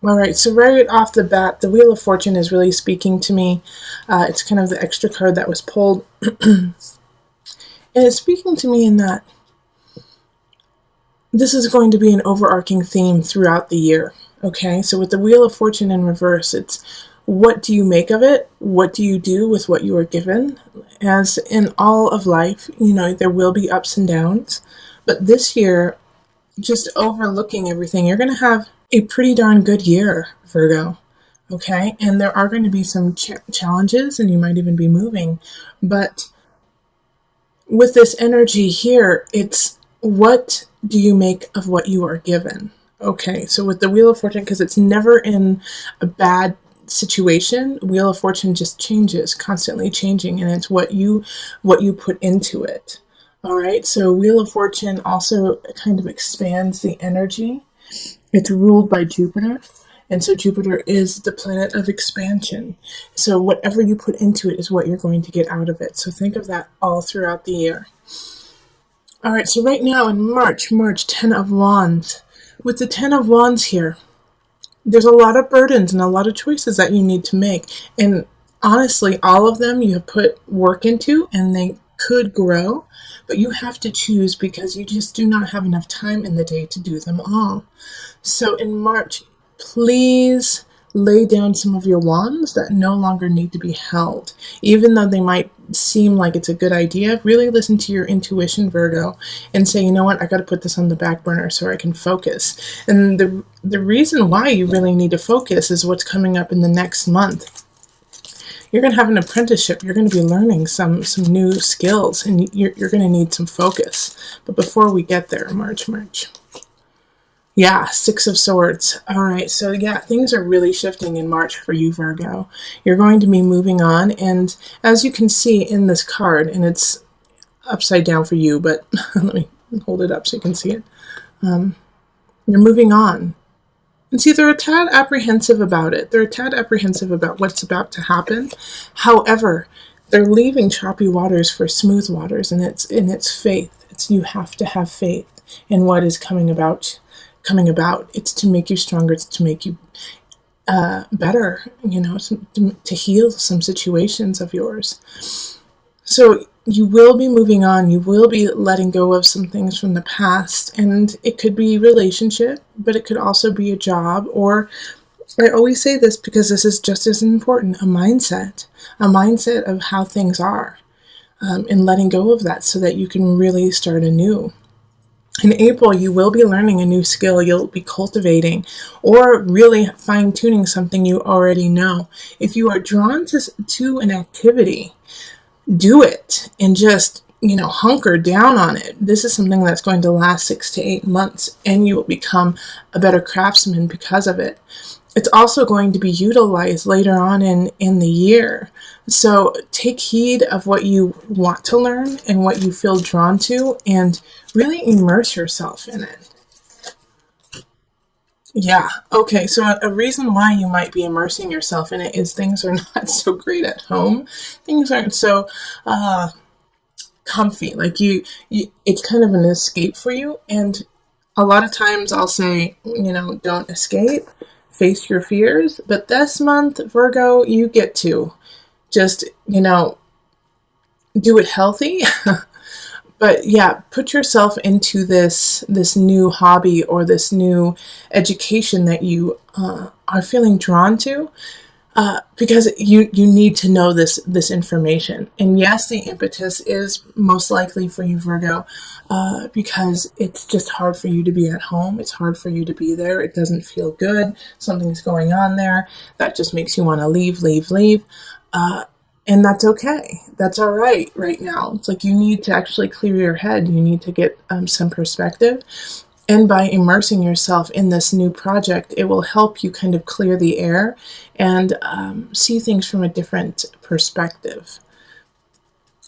All right, so right off the bat, the Wheel of Fortune is really speaking to me. It's kind of the extra card that was pulled. And it's speaking to me in that this is going to be an overarching theme throughout the year. Okay, so with the Wheel of Fortune in reverse, it's what do you make of it? What do you do with what you are given? As in all of life, there will be ups and downs. But this year, just overlooking everything, you're going to have a pretty darn good year, Virgo. Okay, and there are going to be some challenges, and you might even be moving. But with this energy here, it's what do you make of what you are given? Okay, so with the Wheel of Fortune, because it's never in a bad situation, Wheel of Fortune just changes, constantly changing, and it's what you put into it. All right, so Wheel of Fortune also kind of expands the energy. It's ruled by Jupiter, and so Jupiter is the planet of expansion. So whatever you put into it is what you're going to get out of it. So think of that all throughout the year. All right, so right now in March, 10 of Wands. With the 10 of Wands here, there's a lot of burdens and a lot of choices that you need to make. And honestly, all of them you have put work into, and they could grow, but you have to choose because you just do not have enough time in the day to do them all. So in March, please lay down some of your wands that no longer need to be held. Even though they might seem like it's a good idea, really listen to your intuition, Virgo, and say, you know what, I got to put this on the back burner so I can focus. And the reason why you really need to focus is what's coming up in the next month. You're going to have an apprenticeship. You're going to be learning some new skills, and you're going to need some focus. But before we get there, March. Yeah, Six of Swords. All right, so yeah, things are really shifting in March for you, Virgo. You're going to be moving on, and as you can see in this card, and it's upside down for you, but let me hold it up so you can see it. You're moving on. And see, they're a tad apprehensive about it. They're a tad apprehensive about what's about to happen. However, they're leaving choppy waters for smooth waters, and it's faith. You have to have faith in what is coming about. It's to make you stronger. It's to make you better, to heal some situations of yours. So you will be moving on. You will be letting go of some things from the past, and it could be relationship, but it could also be a job, or I always say this because this is just as important, a mindset of how things are, and letting go of that so that you can really start anew. In April, you will be learning a new skill. You'll be cultivating or really fine-tuning something you already know. If you are drawn to an activity, do it and just, hunker down on it. This is something that's going to last 6 to 8 months, and you will become a better craftsman because of it. It's also going to be utilized later on in the year. So take heed of what you want to learn and what you feel drawn to, and really immerse yourself in it. Yeah, okay, so a reason why you might be immersing yourself in it is things are not so great at home. Things aren't so comfy. Like it's kind of an escape for you. And a lot of times I'll say, don't escape. Face your fears, but this month, Virgo, you get to just, do it healthy. But yeah, put yourself into this new hobby or this new education that you are feeling drawn to, because you need to know this information. And yes, the impetus is most likely for you, Virgo, because it's just hard for you to be at home. It's hard for you to be there. It doesn't feel good. Something's going on there that just makes you want to leave. And that's okay. That's all right now. It's like you need to actually clear your head. You need to get some perspective. And by immersing yourself in this new project, it will help you kind of clear the air and see things from a different perspective.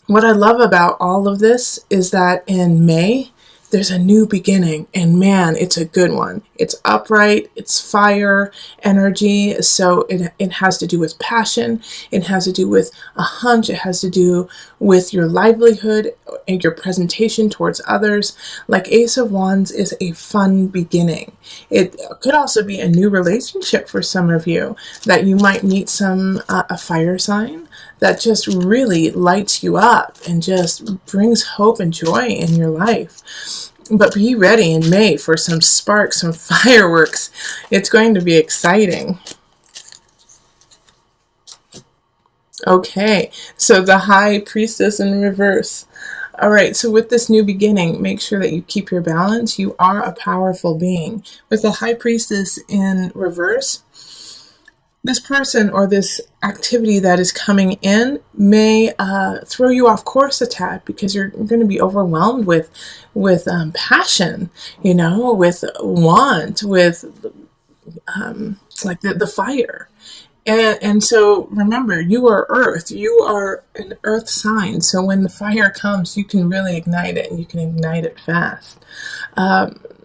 What I love about all of this is that in May, there's a new beginning, and man, it's a good one. It's upright, it's fire energy, so it has to do with passion, it has to do with a hunch, it has to do with your livelihood and your presentation towards others. Like Ace of Wands is a fun beginning. It could also be a new relationship for some of you, that you might meet a fire sign that just really lights you up and just brings hope and joy in your life. But be ready in May for some sparks, some fireworks. It's going to be exciting. Okay, so the High Priestess in reverse. All right, so with this new beginning, make sure that you keep your balance. You are a powerful being. With the High Priestess in reverse, this person or this activity that is coming in may throw you off course a tad, because you're going to be overwhelmed with passion, with want, with like the fire. And so remember, you are earth. You are an earth sign. So when the fire comes, you can really ignite it, and you can ignite it fast.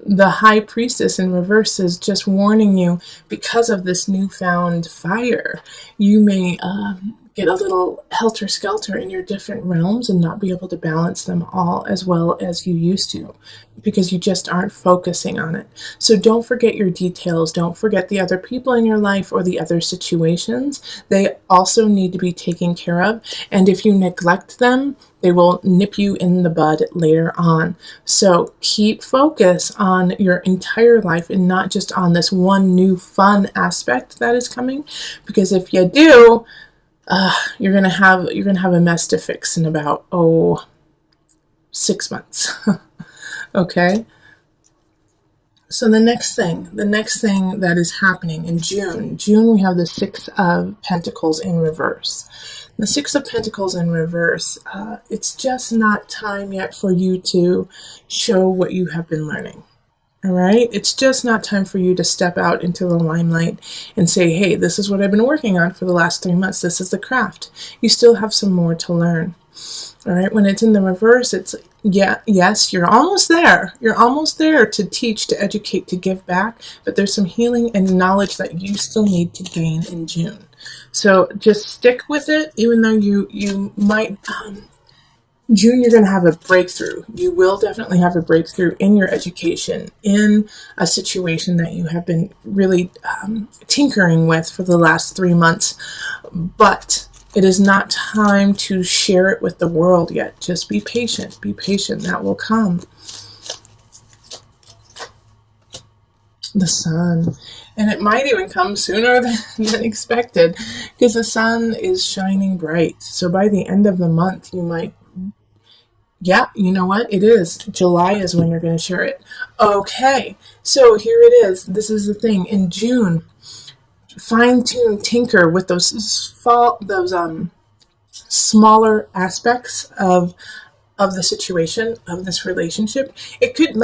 The High Priestess in reverse is just warning you, because of this newfound fire, you may get a little helter-skelter in your different realms and not be able to balance them all as well as you used to, because you just aren't focusing on it. So don't forget your details. Don't forget the other people in your life or the other situations. They also need to be taken care of. And if you neglect them, they will nip you in the bud later on. So keep focus on your entire life and not just on this one new fun aspect that is coming. Because if you do, you're gonna have a mess to fix in about 6 months. Okay. So the next thing that is happening in June, we have the Six of Pentacles in reverse. The Six of Pentacles in reverse, it's just not time yet for you to show what you have been learning. All right? It's just not time for you to step out into the limelight and say, hey, this is what I've been working on for the last 3 months. This is the craft. You still have some more to learn. All right? When it's in the reverse, it's, yes, you're almost there. You're almost there to teach, to educate, to give back. But there's some healing and knowledge that you still need to gain in June. So just stick with it, even though you might... June, you're going to have a breakthrough. You will definitely have a breakthrough in your education, in a situation that you have been really tinkering with for the last 3 months. But it is not time to share it with the world yet. Just be patient. Be patient. That will come. The Sun. And it might even come sooner than expected, because the sun is shining bright. So by the end of the month, you might... Yeah, you know what? It is. July is when you're going to share it. Okay, so here it is. This is the thing. In June, fine-tune, tinker with those smaller aspects of the situation, of this relationship. It could,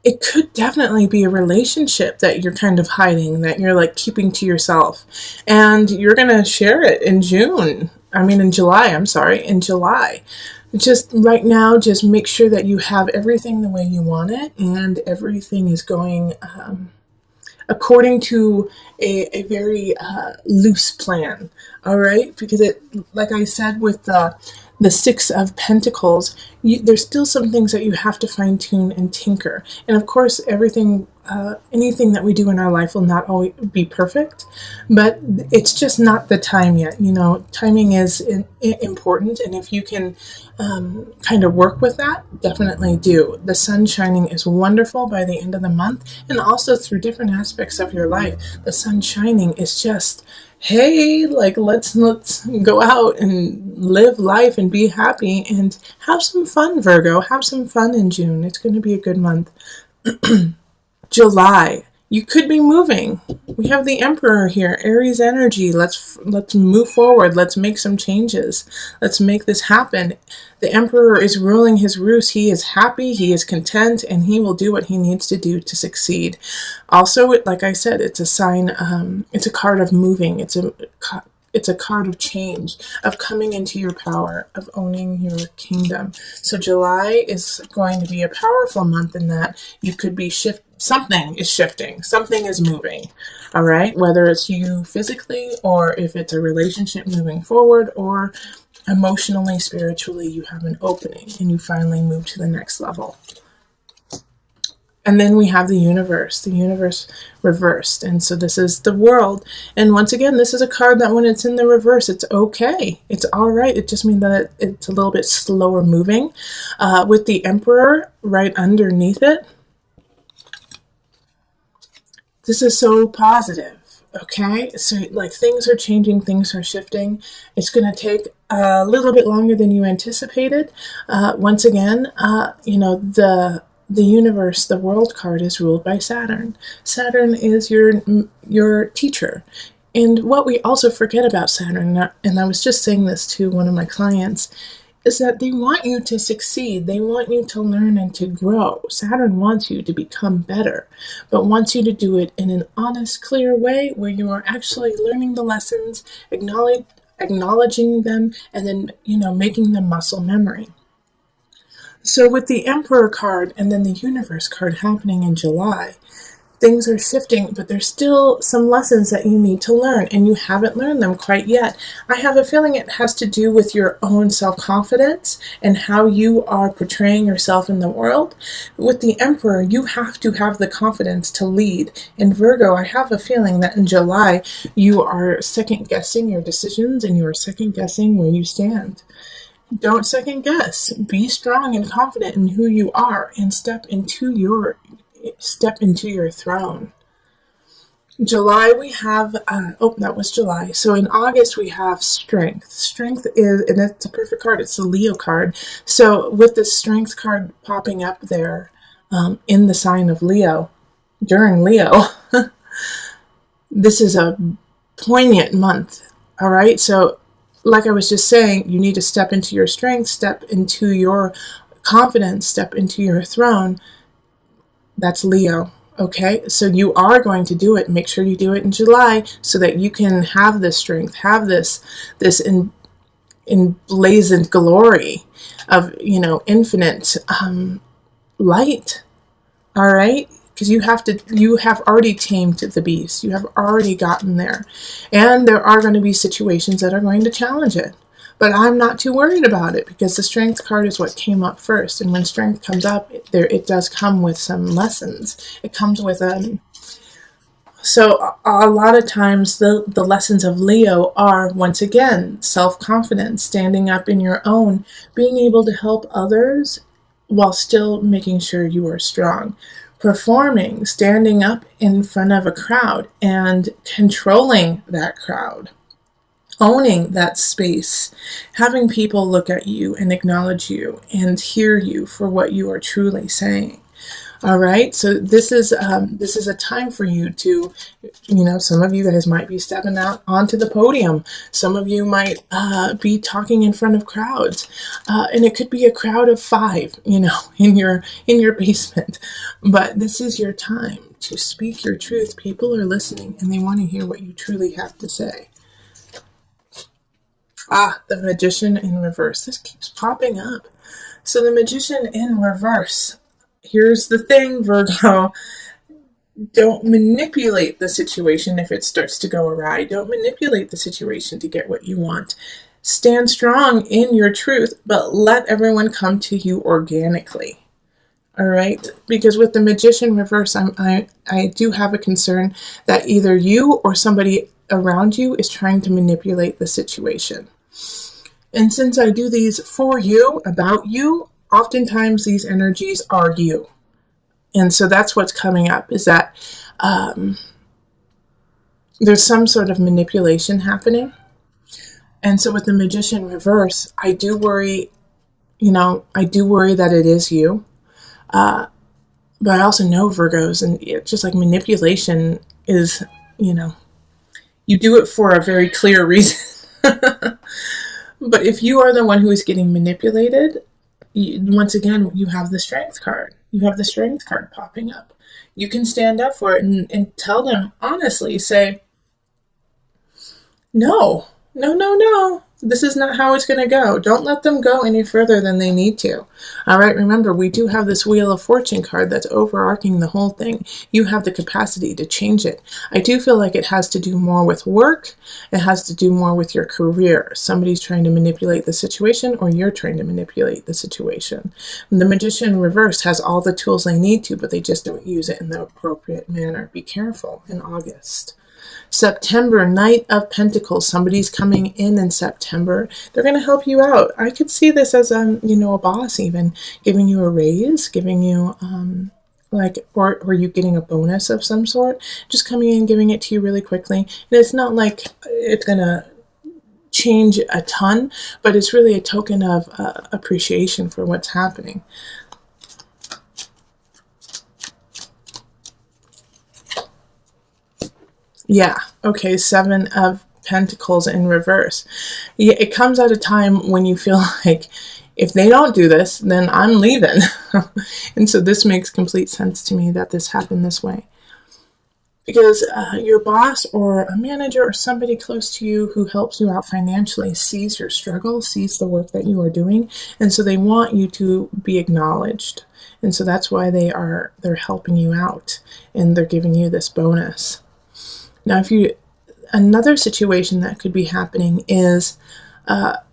it could definitely be a relationship that you're kind of hiding, that you're like keeping to yourself. And you're going to share it in July. In July. Just right now, just make sure that you have everything the way you want it, and everything is going according to a very loose plan. All right? Because like I said, with the Six of Pentacles, there's still some things that you have to fine tune and tinker. And of course, anything that we do in our life will not always be perfect, but it's just not the time yet. Timing is important, and if you can kind of work with that, definitely do. The sun shining is wonderful by the end of the month, and also through different aspects of your life. The sun shining is just, hey, let's go out and live life and be happy and have some fun, Virgo. Have some fun in June. It's going to be a good month. July, you could be moving. We have the Emperor here, Aries energy. Let's move forward. Let's make some changes. Let's make this happen. The Emperor is ruling his roost. He is happy, he is content, and he will do what he needs to do to succeed. Also, like I said, it's a sign, it's a card of moving. It's a It's a card of change, of coming into your power, of owning your kingdom. So July is going to be a powerful month in that you could be something is shifting, something is moving. All right, whether it's you physically or if it's a relationship moving forward, or emotionally, spiritually, you have an opening and you finally move to the next level. And then we have the universe reversed. And so this is the world. And once again, this is a card that when it's in the reverse, it's okay. It's all right. It just means that it's a little bit slower moving. With the Emperor right underneath it, this is so positive. Okay, so like things are changing, things are shifting. It's going to take a little bit longer than you anticipated. Once again, the universe, the world card is ruled by Saturn. Saturn is your teacher. And what we also forget about Saturn, and I was just saying this to one of my clients, is that they want you to succeed. They want you to learn and to grow. Saturn wants you to become better, but wants you to do it in an honest, clear way where you are actually learning the lessons, acknowledging them, and then, making them muscle memory. So with the Emperor card and then the Universe card happening in July, things are shifting, but there's still some lessons that you need to learn, and you haven't learned them quite yet. I have a feeling it has to do with your own self-confidence and how you are portraying yourself in the world. With the Emperor, you have to have the confidence to lead. In Virgo, I have a feeling that in July, you are second-guessing your decisions and you are second-guessing where you stand. Don't second guess. Be strong and confident in who you are and step into your throne. July we have, that was July. So in August we have Strength. Strength is, and it's a perfect card, it's the Leo card. So with the Strength card popping up there in the sign of Leo, during Leo, this is a poignant month, all right? So like I was just saying, you need to step into your strength, step into your confidence, step into your throne. That's Leo, okay? So you are going to do it. Make sure you do it in July so that you can have this strength, have this emblazoned glory of, infinite light, all right? Because you have already tamed the beast. You have already gotten there. And there are going to be situations that are going to challenge it. But I'm not too worried about it because the Strength card is what came up first. And when Strength comes up, it does come with some lessons. It comes with So a lot of times the lessons of Leo are, once again, self-confidence, standing up in your own, being able to help others while still making sure you are strong. Performing, standing up in front of a crowd and controlling that crowd. Owning that space, having people look at you and acknowledge you and hear you for what you are truly saying. All right, so this is a time for you to, some of you guys might be stepping out onto the podium. Some of you might be talking in front of crowds, and it could be a crowd of 5, in your basement. But this is your time to speak your truth. People are listening, and they want to hear what you truly have to say. The Magician in reverse. This keeps popping up. So the Magician in reverse. Here's the thing, Virgo. Don't manipulate the situation if it starts to go awry. Don't manipulate the situation to get what you want. Stand strong in your truth, but let everyone come to you organically. All right? Because with the Magician reverse, I do have a concern that either you or somebody around you is trying to manipulate the situation. And since I do these for you, about you, oftentimes these energies are you. And so that's what's coming up, is that there's some sort of manipulation happening. And so with the Magician reverse, I do worry that it is you. But I also know Virgos, and it's just like manipulation is, you do it for a very clear reason. But if you are the one who is getting manipulated, once again, you have the Strength card. You have the Strength card popping up. You can stand up for it and tell them honestly, say, no, No, no, no. This is not how it's going to go. Don't let them go any further than they need to. All right, remember, we do have this Wheel of Fortune card that's overarching the whole thing. You have the capacity to change it. I do feel like it has to do more with work. It has to do more with your career. Somebody's trying to manipulate the situation, or you're trying to manipulate the situation. The Magician reverse has all the tools they need to, but they just don't use it in the appropriate manner. Be careful in August. September, Knight of Pentacles. Somebody's coming in September. They're going to help you out. I could see this as a boss even giving you a raise, giving you or you getting a bonus of some sort, just coming in, giving it to you really quickly. And it's not like it's going to change a ton, but it's really a token of appreciation for what's happening. Yeah, okay, Seven of Pentacles in reverse. Yeah, it comes at a time when you feel like if they don't do this, then I'm leaving. And so this makes complete sense to me that this happened this way. Because your boss or a manager or somebody close to you who helps you out financially sees your struggle, sees the work that you are doing, and so they want you to be acknowledged. And so that's why they're helping you out and they're giving you this bonus. Now, another situation that could be happening is that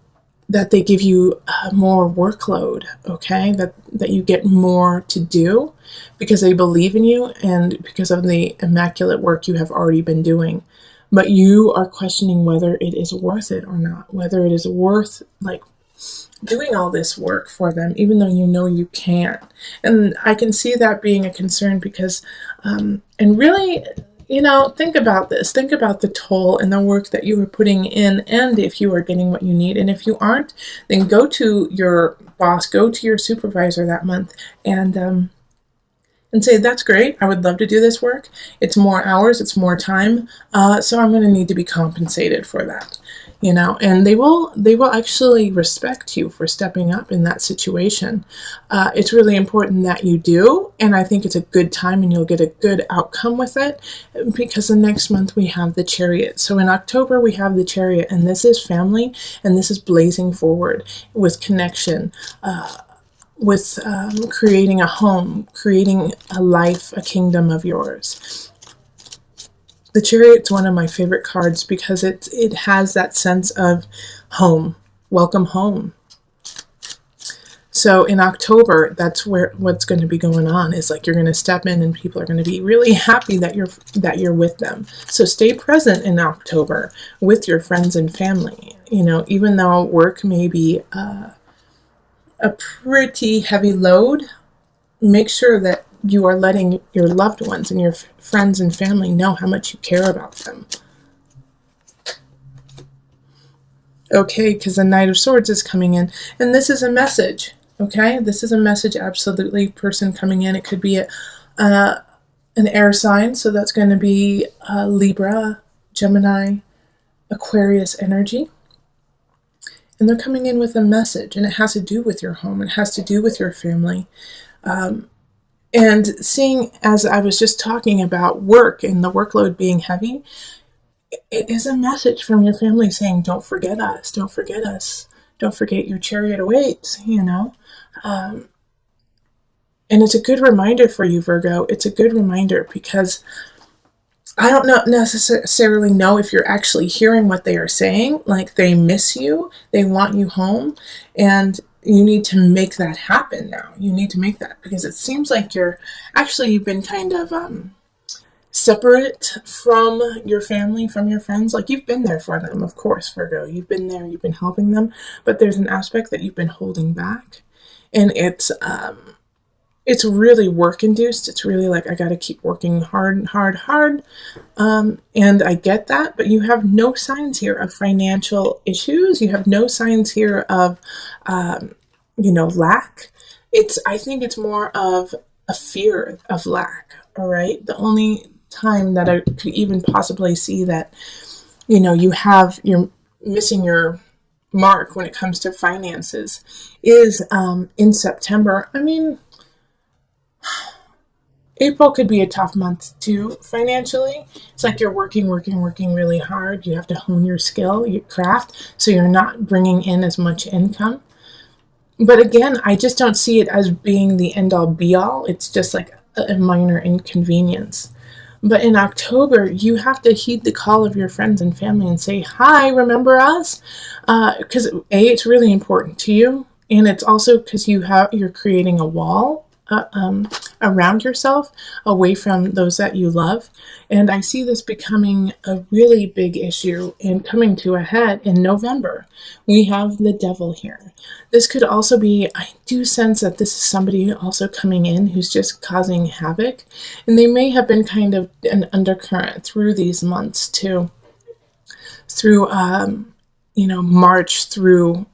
they give you more workload, okay? That you get more to do because they believe in you and because of the immaculate work you have already been doing. But you are questioning whether it is worth it or not, whether it is worth doing all this work for them, even though you know you can't. And I can see that being a concern because, and really, think about this. Think about the toll and the work that you are putting in, and if you are getting what you need. And if you aren't, then go to your boss, go to your supervisor that month, and say, that's great. I would love to do this work. It's more hours. It's more time. So I'm going to need to be compensated for that. And they will actually respect you for stepping up in that situation. It's really important that you do, and I think it's a good time and you'll get a good outcome with it, because the next month we have the Chariot. So in October we have the Chariot, and this is family, and this is blazing forward with connection, with creating a home, creating a life, a kingdom of yours. The Chariot's one of my favorite cards because it has that sense of home, welcome home. So in October, that's what's going to be going on is you're going to step in and people are going to be really happy that you're with them. So stay present in October with your friends and family. Even though work may be a pretty heavy load, make sure that you are letting your loved ones and your friends and family know how much you care about them. Okay, because the Knight of Swords is coming in, and this is a message, okay? This is a message, absolutely, person coming in. It could be an air sign, so that's going to be Libra, Gemini, Aquarius energy. And they're coming in with a message, and it has to do with your home. It has to do with your family. And seeing, as I was just talking about work and the workload being heavy, it is a message from your family saying, don't forget us, don't forget us, don't forget your chariot awaits, And it's a good reminder for you, Virgo. It's a good reminder because I don't necessarily know if you're actually hearing what they are saying. They miss you, they want you home, and you need to make that happen now. You need to make that, because it seems like you've been kind of separate from your family, from your friends. You've been there for them, of course, Virgo. You've been there, you've been helping them, but there's an aspect that you've been holding back, and it's really work induced. It's really I got to keep working hard. And I get that, but you have no signs here of financial issues. You have no signs here of, lack. I think it's more of a fear of lack. All right. The only time that I could even possibly see that, you're missing your mark when it comes to finances is in September. I mean, April could be a tough month too financially. It's like you're working really hard. You have to hone your skill, your craft, so you're not bringing in as much income. But again, I just don't see it as being the end all be all. It's just like a minor inconvenience. But in October, you have to heed the call of your friends and family and say, hi, remember us? Because it's really important to you. And it's also because you're creating a wall around yourself, away from those that you love. And I see this becoming a really big issue and coming to a head in November. We have the devil here. This could also be, I do sense that this is somebody also coming in who's just causing havoc. And they may have been kind of an undercurrent through these months too. Through, March through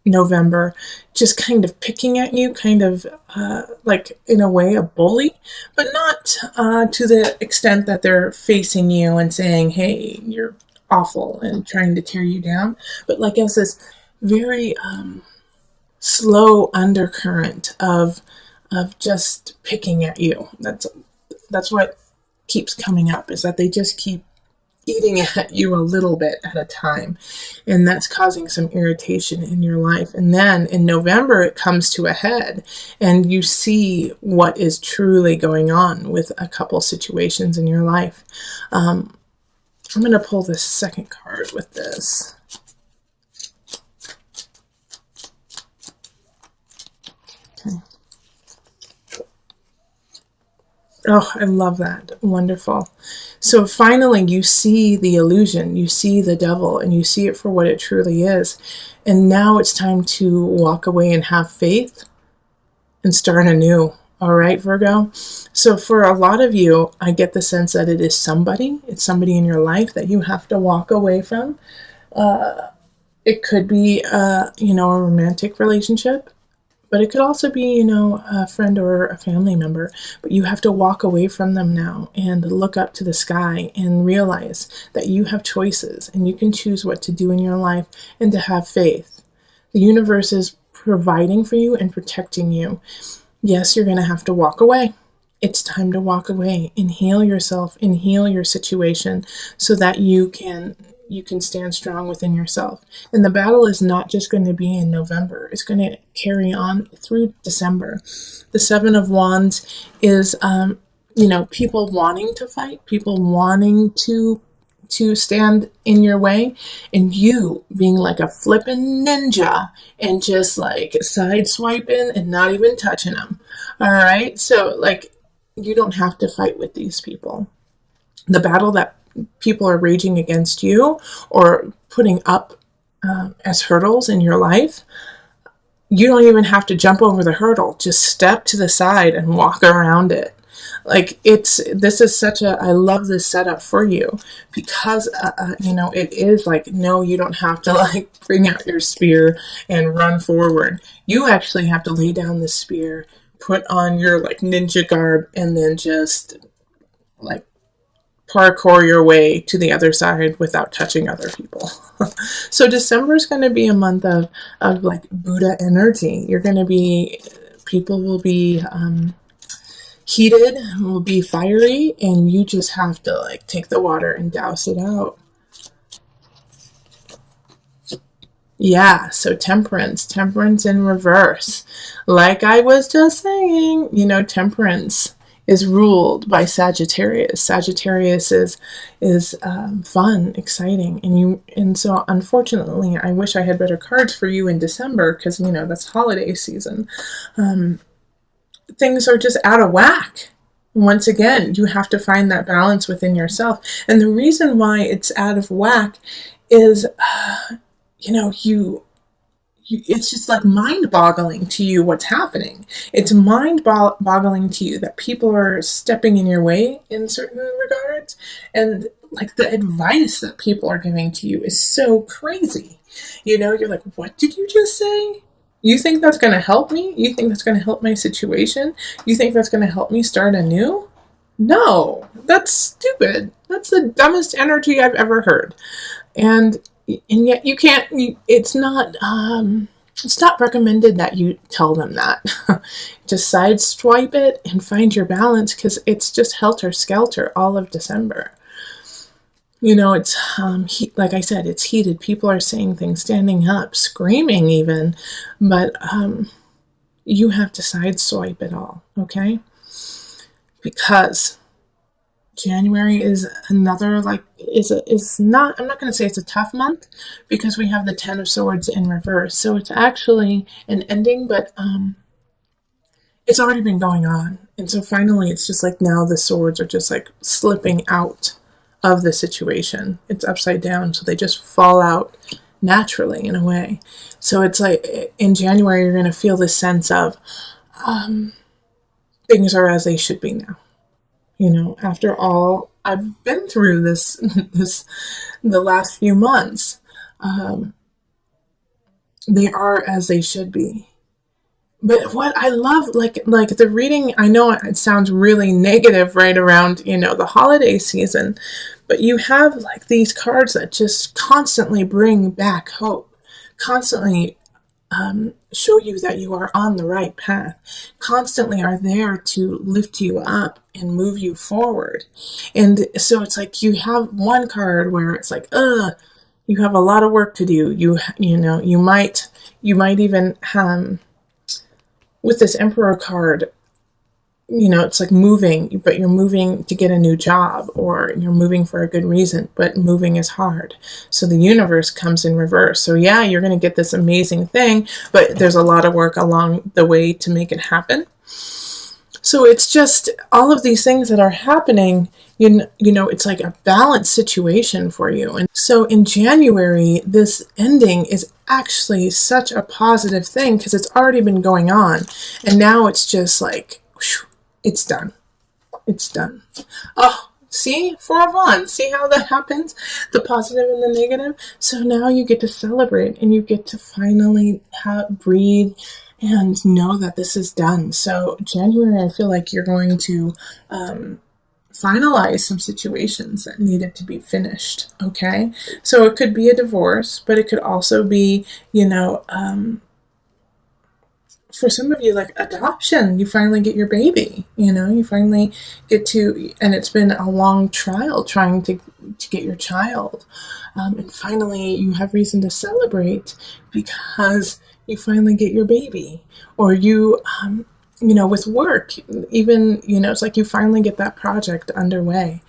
November, just kind of picking at you, kind of like in a way a bully, but not to the extent that they're facing you and saying, hey, you're awful and trying to tear you down, but like as this very slow undercurrent of just picking at you. That's what keeps coming up, is that they just keep eating at you a little bit at a time, and that's causing some irritation in your life. And then in November it comes to a head, and you see what is truly going on with a couple situations in your life. I'm going to pull this second card with this. Okay. Oh, I love that. Wonderful. So finally, you see the illusion, you see the devil, and you see it for what it truly is. And now it's time to walk away and have faith and start anew. All right, Virgo? So for a lot of you, I get the sense that it's somebody in your life that you have to walk away from. It could be, a romantic relationship. But it could also be, a friend or a family member. But you have to walk away from them now and look up to the sky and realize that you have choices and you can choose what to do in your life, and to have faith. The universe is providing for you and protecting you. Yes, you're going to have to walk away. It's time to walk away and heal yourself and heal your situation so that you can stand strong within yourself. And the battle is not just going to be in November. It's going to carry on through December. The Seven of Wands is, people wanting to fight, people wanting to stand in your way, and you being like a flippin' ninja and just like side swiping and not even touching them. All right. So you don't have to fight with these people. The battle that people are raging against you or putting up as hurdles in your life, you don't even have to jump over the hurdle. Just step to the side and walk around it. I love this setup for you, because, it is like, no, you don't have to bring out your spear and run forward. You actually have to lay down the spear, put on your ninja garb, and then just parkour your way to the other side without touching other people. So December is going to be a month of Buddha energy. People will be heated, will be fiery, and you just have to take the water and douse it out. Yeah, so temperance in reverse. Like I was just saying, temperance is ruled by Sagittarius. Sagittarius is fun, exciting, and so unfortunately, I wish I had better cards for you in December, because that's holiday season. Things are just out of whack. Once again, you have to find that balance within yourself, and the reason why it's out of whack is, it's just mind-boggling to you what's happening. It's mind-boggling to you that people are stepping in your way in certain regards, and the advice that people are giving to you is so crazy. You're like, what did you just say? You think that's going to help me? You think that's going to help my situation? You think that's going to help me start anew? No, that's stupid. That's the dumbest energy I've ever heard. And yet you can't, it's not, It's not recommended that you tell them that. Just sideswipe it and find your balance, because it's just helter-skelter all of December. It's like I said, it's heated. People are saying things, standing up, screaming even, but you have to sideswipe it all, okay? Because January is another, like, is not, I'm not going to say it's a tough month, because we have the Ten of Swords in reverse. So it's actually an ending, but it's already been going on. And so finally it's just like now the swords are just like slipping out of the situation. It's upside down, so they just fall out naturally in a way. So it's like in January you're going to feel this sense of things are as they should be now. After all I've been through the last few months, they are as they should be. But what I love, like the reading, I know it sounds really negative right around, the holiday season, but you have like these cards that just constantly bring back hope, constantly show you that you are on the right path, constantly are there to lift you up and move you forward. And so it's like you have one card where it's like, you have a lot of work to do. You might even with this Emperor card, it's like moving, but you're moving to get a new job, or you're moving for a good reason, but moving is hard. So the universe comes in reverse. So yeah, you're going to get this amazing thing, but there's a lot of work along the way to make it happen. So it's just all of these things that are happening, it's like a balanced situation for you. And so in January, this ending is actually such a positive thing, because it's already been going on. And now it's just like, whew, it's done. It's done. Oh, see? 4 of Wands. See how that happens? The positive and the negative. So now you get to celebrate, and you get to finally breathe and know that this is done. So January, I feel like you're going to finalize some situations that needed to be finished, okay? So it could be a divorce, but it could also be, for some of you, like adoption. You finally get your baby, you finally get to, and it's been a long trial trying to get your child. And finally you have reason to celebrate because you finally get your baby. Or you, with work, even, it's like you finally get that project underway.